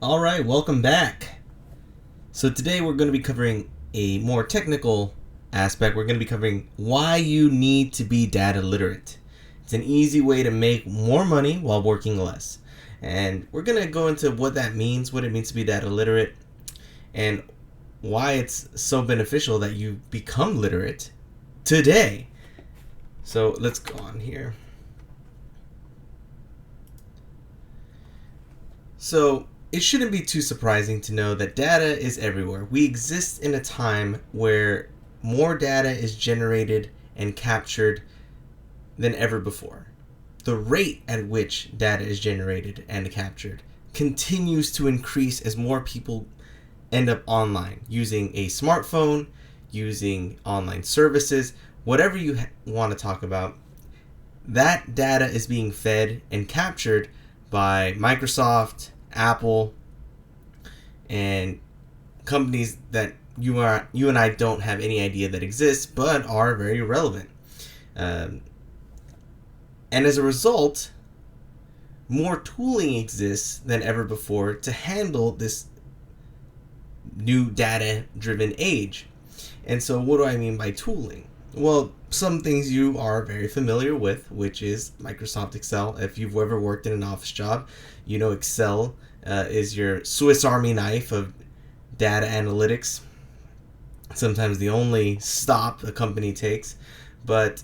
All right, welcome back. So today we're going to be covering a more technical aspect. We're going to be covering why you need to be data literate. It's an easy way to make more money while working less. And we're going to go into what that means, what it means to be data literate, and why it's so beneficial that you become literate today. So let's go on here. So it shouldn't be too surprising to know that data is everywhere. We exist in a time where more data is generated and captured than ever before. The rate at which data is generated and captured continues to increase as more people end up online using a smartphone, using online services, whatever you want to talk about. That data is being fed and captured by Microsoft, Apple, and companies that you and I don't have any idea that exist, but are very relevant. And as a result, more tooling exists than ever before to handle this new data-driven age. And so what do I mean by tooling? Well, some things you are very familiar with, which is Microsoft Excel. If you've ever worked in an office job, you know Excel is your Swiss Army knife of data analytics. Sometimes the only stop a company takes, but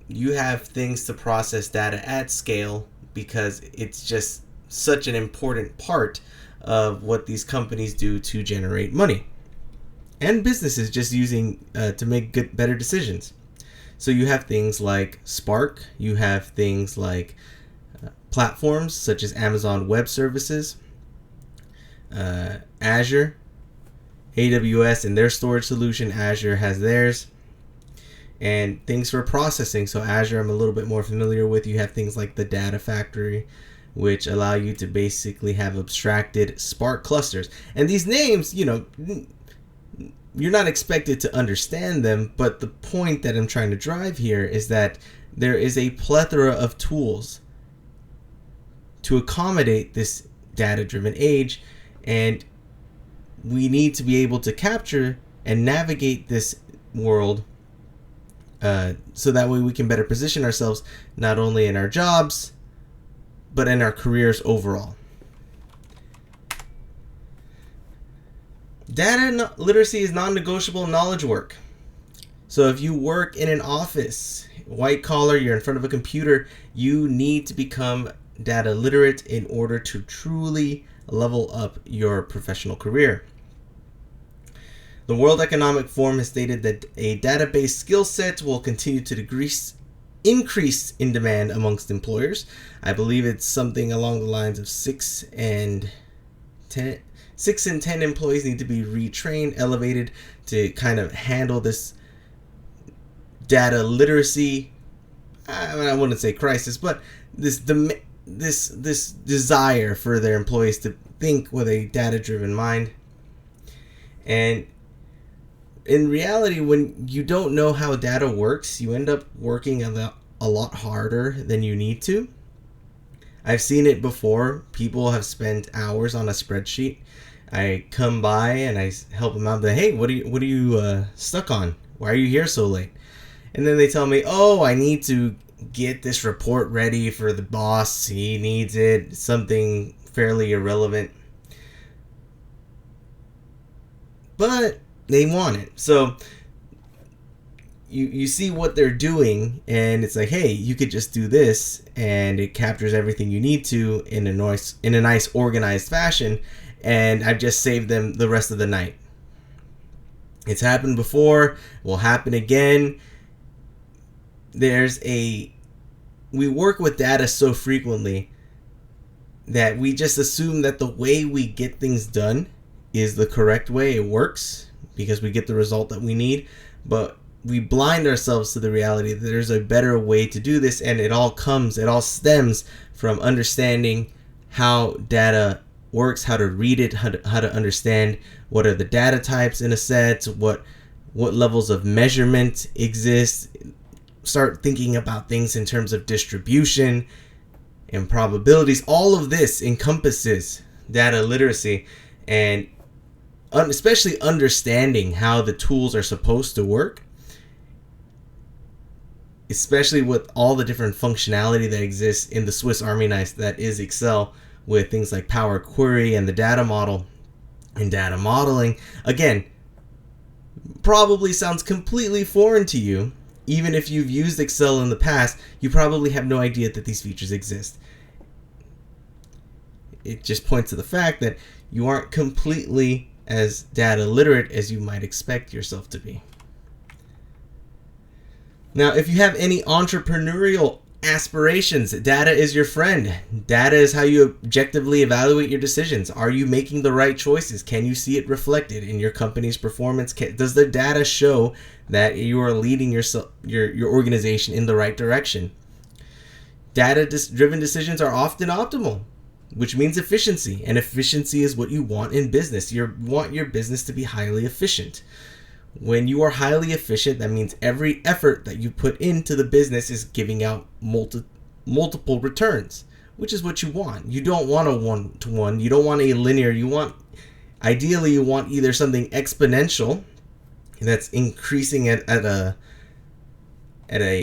you have things to process data at scale because it's just such an important part of what these companies do to generate money. And businesses just using to make better decisions. So you have things like Spark, you have things like platforms such as Amazon Web Services, Azure, AWS and their storage solution, Azure has theirs, and things for processing. So Azure I'm a little bit more familiar with. You have things like the Data Factory, which allow you to basically have abstracted Spark clusters. And these names, you're not expected to understand them, but the point that I'm trying to drive here is that there is a plethora of tools to accommodate this data-driven age, and we need to be able to capture and navigate this world so that way we can better position ourselves not only in our jobs, but in our careers overall. Data literacy is non-negotiable knowledge work. So if you work in an office, white collar, you're in front of a computer, you need to become data literate in order to truly level up your professional career. The World Economic Forum has stated that a database skill set will continue to increase in demand amongst employers. I believe it's something along the lines of 6 in 10 employees need to be retrained, elevated to kind of handle this data literacy. I wouldn't say crisis, but this desire for their employees to think with a data-driven mind. And in reality, when you don't know how data works, you end up working a lot harder than you need to. I've seen it before. People have spent hours on a spreadsheet. I come by and I help them out. Hey, what are you stuck on? Why are you here so late? And then they tell me, oh, I need to get this report ready for the boss. He needs it. It's something fairly irrelevant. But they want it. So you see what they're doing, and it's like, hey, you could just do this, and it captures everything you need to in a nice organized fashion, and I've just saved them the rest of the night. It's happened before, will happen again. We work with data so frequently that we just assume that the way we get things done is the correct way. It works because we get the result that we need, but we blind ourselves to the reality that there's a better way to do this, and it all stems from understanding how data works, how to read it, how to understand what are the data types in a set, what levels of measurement exist. Start thinking about things in terms of distribution and probabilities. All of this encompasses data literacy, and especially understanding how the tools are supposed to work, especially with all the different functionality that exists in the Swiss Army knife that is Excel, with things like Power Query and the data model and data modeling. Again, probably sounds completely foreign to you. Even if you've used Excel in the past, you probably have no idea that these features exist. It just points to the fact that you aren't completely as data literate as you might expect yourself to be. Now, if you have any entrepreneurial aspirations, data is your friend. Data is how you objectively evaluate your decisions. Are you making the right choices? Can you see it reflected in your company's performance? Does the data show that you are leading your organization in the right direction? Data-driven decisions are often optimal, which means efficiency. And efficiency is what you want in business. You want your business to be highly efficient. When you are highly efficient, that means every effort that you put into the business is giving out multiple returns, which is what you want. You don't want a one-to-one. You don't want a linear. Ideally, you want either something exponential that's increasing at a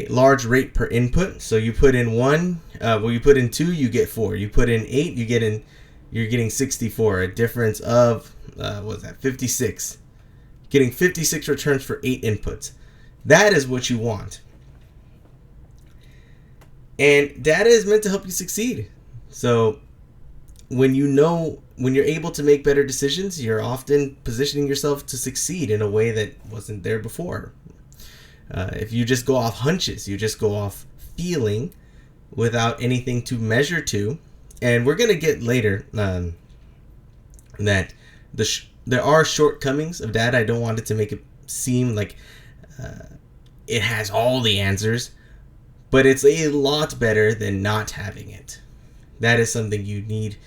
large rate per input. So you put in you put in 2, you get 4. You put in 8, you're getting 64. A difference of 56. Getting 56 returns for 8 inputs. That is what you want. And data is meant to help you succeed. So when you're able to make better decisions, you're often positioning yourself to succeed in a way that wasn't there before. If you just go off hunches, you just go off feeling without anything to measure to. And we're going to get later that there are shortcomings of data. I don't want it to make it seem like it has all the answers, but it's a lot better than not having it. That is something you need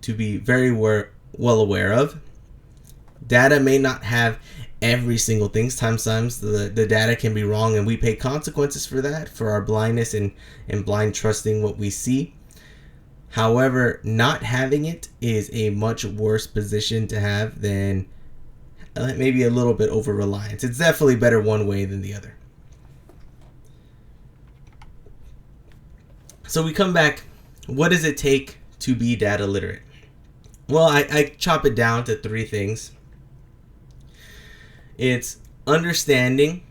to be very well aware of. Data may not have every single thing. Sometimes the data can be wrong, and we pay consequences for that, for our blindness and blind trusting what we see. However, not having it is a much worse position to have than maybe a little bit over reliance. It's definitely better one way than the other. So we come back. What does it take to be data literate? Well, I chop it down to 3 things. It's understanding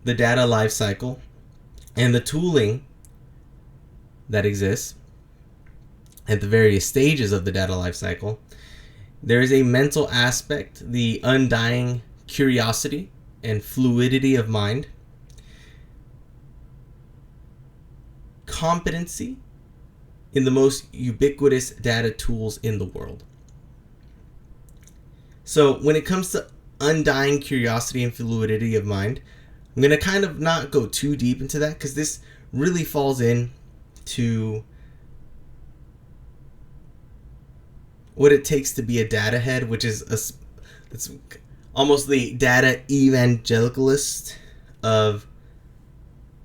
the data lifecycle and the tooling that exists at the various stages of the data lifecycle. There is a mental aspect, the undying curiosity and fluidity of mind. Competency in the most ubiquitous data tools in the world. So when it comes to undying curiosity and fluidity of mind, I'm going to kind of not go too deep into that, because this really falls into what it takes to be a data head, which is it's almost the data evangelicalist of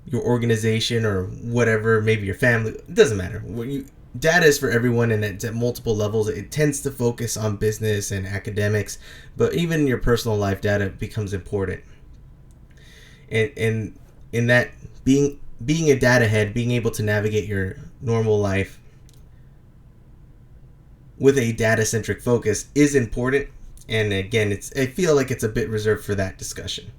your organization or whatever, maybe your family. It doesn't matter. Data is for everyone, and it's at multiple levels. It tends to focus on business and academics, but even in your personal life, data becomes important. And in that, being a data head, being able to navigate your normal life with a data-centric focus is important. And again, I feel like it's a bit reserved for that discussion.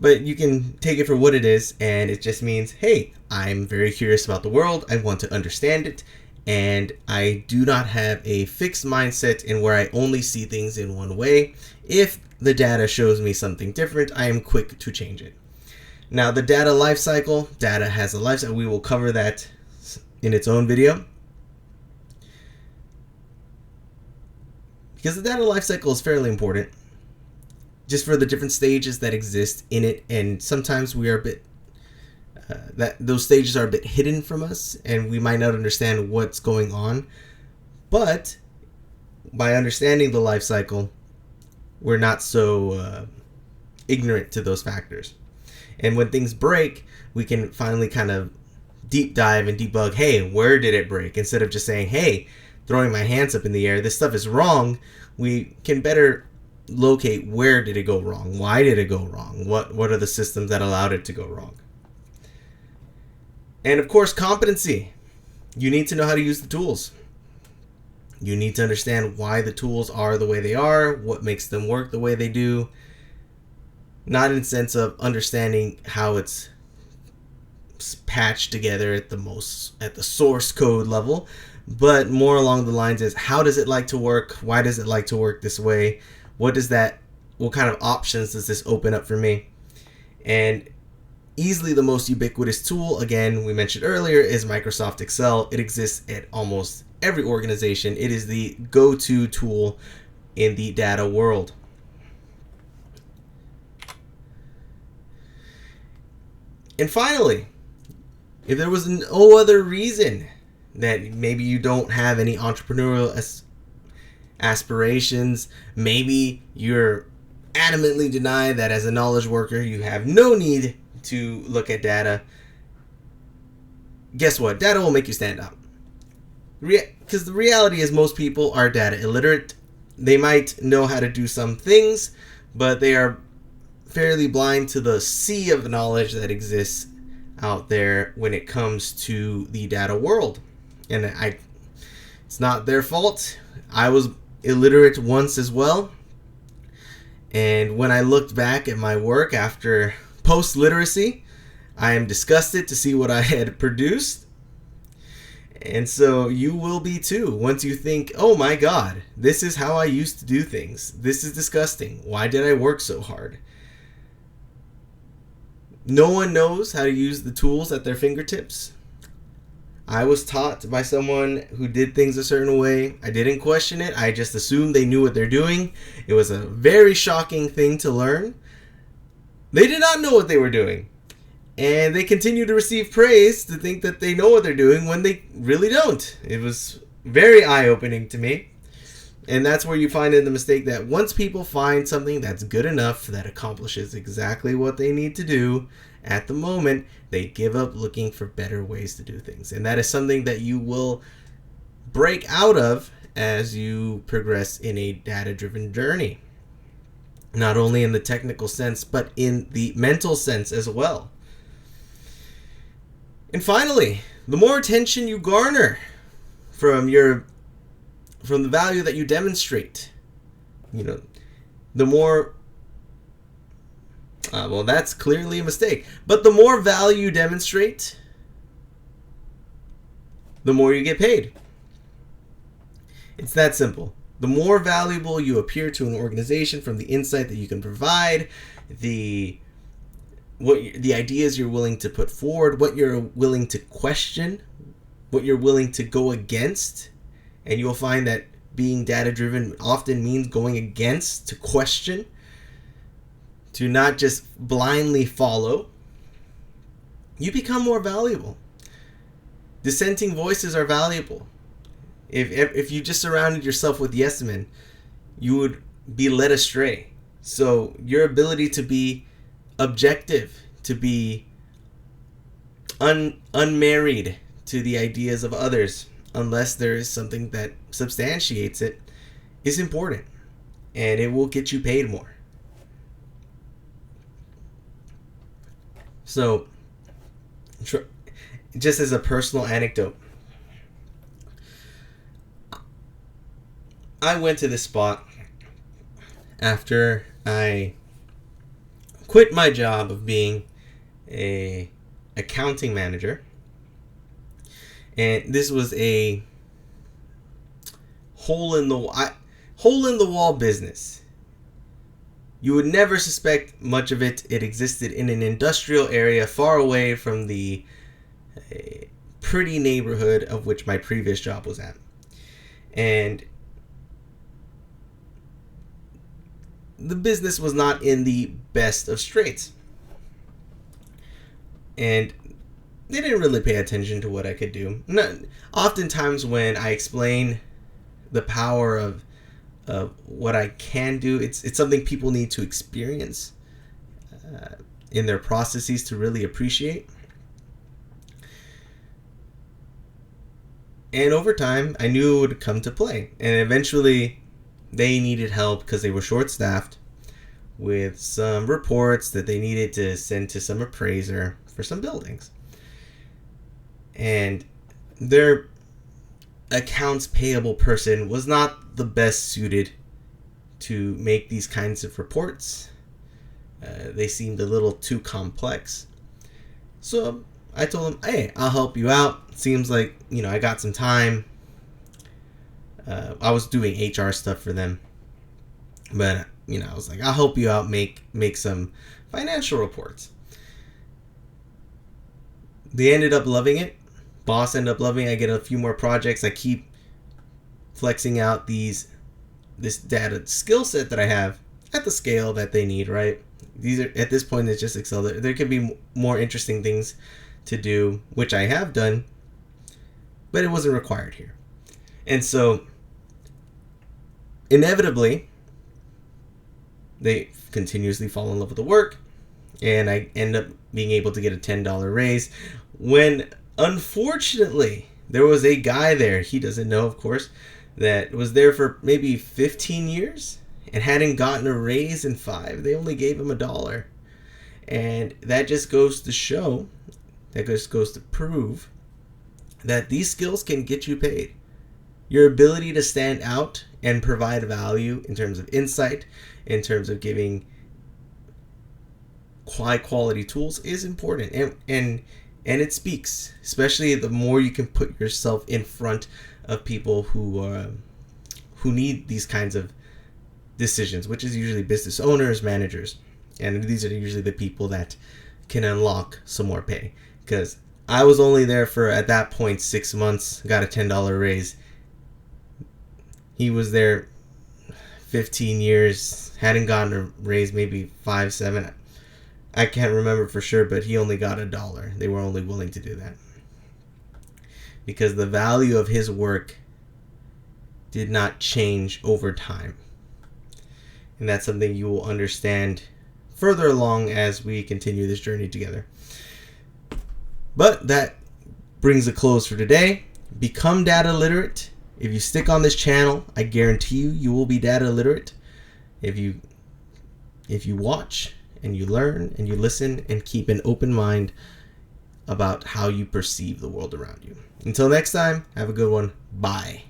But you can take it for what it is, and it just means, hey, I'm very curious about the world. I want to understand it, and I do not have a fixed mindset in where I only see things in one way. If the data shows me something different, I am quick to change it. Now, the data lifecycle, data has a lifecycle. We will cover that in its own video, because the data lifecycle is fairly important, just for the different stages that exist in it. And sometimes we are a bit, those stages are a bit hidden from us, and we might not understand what's going on. But by understanding the life cycle, we're not so ignorant to those factors. And when things break, we can finally kind of deep dive and debug, hey, where did it break? Instead of just saying, hey, throwing my hands up in the air, this stuff is wrong, we can better locate where did it go wrong? Why did it go wrong? What are the systems that allowed it to go wrong? And of course, competency. You need to know how to use the tools. You need to understand why the tools are the way they are, what makes them work the way they do. Not in the sense of understanding how it's patched together at the source code level, but more along the lines is, how does it like to work? Why does it like to work this way? What kind of options does this open up for me? And easily the most ubiquitous tool, again, we mentioned earlier, is Microsoft Excel. It exists at almost every organization. It is the go-to tool in the data world. And finally, if there was no other reason that maybe you don't have any entrepreneurial aspirations, maybe you're adamantly deny that as a knowledge worker you have no need to look at data, guess what? Data will make you stand out. Because the reality is most people are data illiterate. They might know how to do some things, but they are fairly blind to the sea of knowledge that exists out there when it comes to the data world. And it's not their fault. I was illiterate once as well. And when I looked back at my work after post-literacy, I am disgusted to see what I had produced. And so you will be too once you think, oh my God, this is how I used to do things. This is disgusting. Why did I work so hard? No one knows how to use the tools at their fingertips. I was taught by someone who did things a certain way. I didn't question it. I just assumed they knew what they're doing. It was a very shocking thing to learn. They did not know what they were doing. And they continue to receive praise to think that they know what they're doing when they really don't. It was very eye-opening to me. And that's where you find in the mistake that once people find something that's good enough, that accomplishes exactly what they need to do at the moment, they give up looking for better ways to do things. And that is something that you will break out of as you progress in a data-driven journey. Not only in the technical sense, but in the mental sense as well. And finally, the more attention you garner from the value that you demonstrate, the more, well, that's clearly a mistake. But the more value you demonstrate, the more you get paid. It's that simple. The more valuable you appear to an organization from the insight that you can provide, the ideas you're willing to put forward, what you're willing to question, what you're willing to go against. And you'll find that being data-driven often means going against, to question, to not just blindly follow. You become more valuable. Dissenting voices are valuable. If you just surrounded yourself with yes men, you would be led astray. So your ability to be objective, to be unmarried to the ideas of others, unless there is something that substantiates it, is important. And it will get you paid more. So, just as a personal anecdote, I went to this spot after I quit my job of being a accounting manager. And this was a hole in the wall business. You would never suspect much of it. It existed in an industrial area far away from the pretty neighborhood of which my previous job was at. And the business was not in the best of straits. And they didn't really pay attention to what I could do. Oftentimes when I explain the power of what I can do, it's something people need to experience in their processes to really appreciate. And over time, I knew it would come to play. And eventually, they needed help because they were short-staffed with some reports that they needed to send to some appraiser for some buildings. And their accounts payable person was not the best suited to make these kinds of reports. They seemed a little too complex. So I told him, hey, I'll help you out. Seems like, I got some time. I was doing HR stuff for them. But, I was like, I'll help you out, make some financial reports. They ended up loving it. Boss ended up loving it. I get a few more projects. I keep flexing out this data skill set that I have at the scale that they need, right? These are, at this point, it's just Excel. There could be more interesting things to do, which I have done, but it wasn't required here. And so, inevitably, they continuously fall in love with the work, and I end up being able to get a $10 raise when, unfortunately, there was a guy there, he doesn't know, of course, that was there for maybe 15 years and hadn't gotten a raise in 5. They only gave him $1. And that just goes to show, that just goes to prove that these skills can get you paid. Your ability to stand out and provide value in terms of insight, in terms of giving high quality tools is important. And it speaks, especially the more you can put yourself in front of people who need these kinds of decisions, which is usually business owners, managers, and these are usually the people that can unlock some more pay. Because I was only there for, at that point, 6 months, got a $10 raise. He was there 15 years, hadn't gotten a raise, maybe 5, 7. I can't remember for sure, but he only got $1. They were only willing to do that because the value of his work did not change over time. And that's something you will understand further along as we continue this journey together. But that brings a close for today. Become data literate. If you stick on this channel, I guarantee you will be data literate. If you watch and you learn and you listen and keep an open mind about how you perceive the world around you. Until next time, have a good one. Bye.